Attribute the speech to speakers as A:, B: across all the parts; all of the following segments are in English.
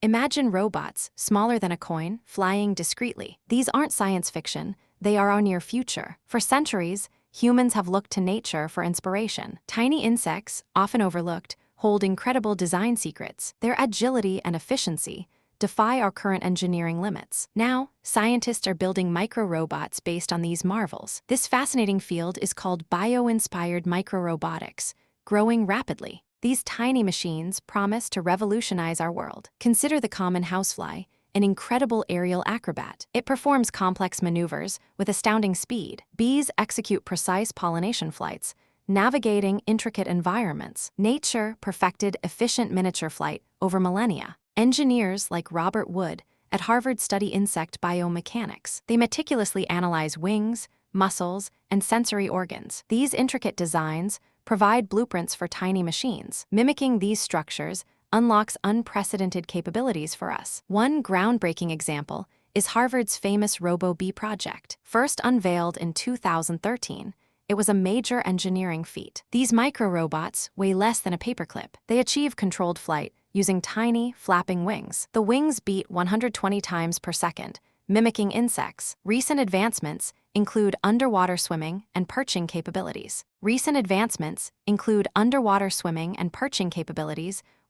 A: Imagine robots, smaller than a coin, flying discreetly. These aren't science fiction, they are our near future. For centuries, humans have looked to nature for inspiration. Tiny insects, often overlooked, hold incredible design secrets. Their agility and efficiency defy our current engineering limits. Now, scientists are building micro-robots based on these marvels. This fascinating field is called bio-inspired micro-robotics, growing rapidly. These tiny machines promise to revolutionize our world. Consider the common housefly, an incredible aerial acrobat. It performs complex maneuvers with astounding speed. Bees execute precise pollination flights, navigating intricate environments. Nature perfected efficient miniature flight over millennia. Engineers like Robert Wood at Harvard study insect biomechanics. They meticulously analyze wings, muscles, and sensory organs. These intricate designs provide blueprints for tiny machines. Mimicking these structures unlocks unprecedented capabilities for us. One groundbreaking example is Harvard's famous RoboBee project. First unveiled in 2013, it was a major engineering feat. These micro-robots weigh less than a paperclip. They achieve controlled flight using tiny, flapping wings. The wings beat 120 times per second, mimicking insects. Recent advancements include underwater swimming and perching capabilities.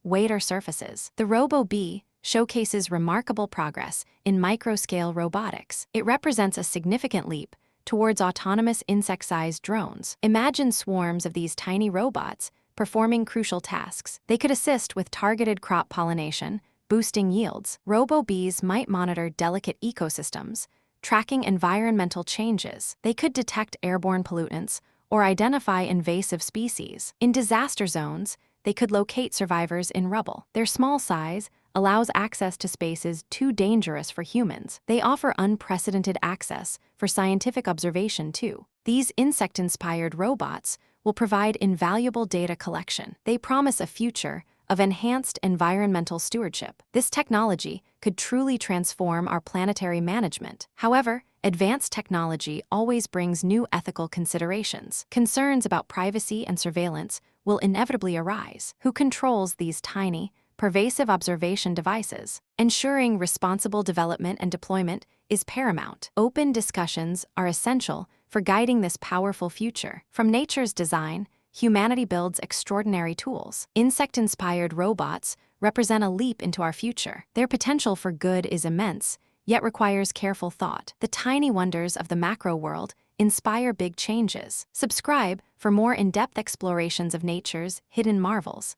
A: Water surfaces. The RoboBee showcases remarkable progress in micro-scale robotics. It represents a significant leap towards autonomous insect-sized drones. Imagine swarms of these tiny robots performing crucial tasks. They could assist with targeted crop pollination, boosting yields. RoboBees might monitor delicate ecosystems, tracking environmental changes. They could detect airborne pollutants or identify invasive species. In disaster zones, they could locate survivors in rubble. Their small size allows access to spaces too dangerous for humans. They offer unprecedented access for scientific observation, too. These insect-inspired robots will provide invaluable data collection. They promise a future of enhanced environmental stewardship. This technology could truly transform our planetary management. However, advanced technology always brings new ethical considerations. Concerns about privacy and surveillance will inevitably arise. Who controls these tiny, pervasive observation devices? Ensuring responsible development and deployment is paramount. Open discussions are essential for guiding this powerful future. From nature's design, humanity builds extraordinary tools. Insect-inspired robots represent a leap into our future. Their potential for good is immense, yet requires careful thought. The tiny wonders of the macro world inspire big changes. Subscribe for more in-depth explorations of nature's hidden marvels.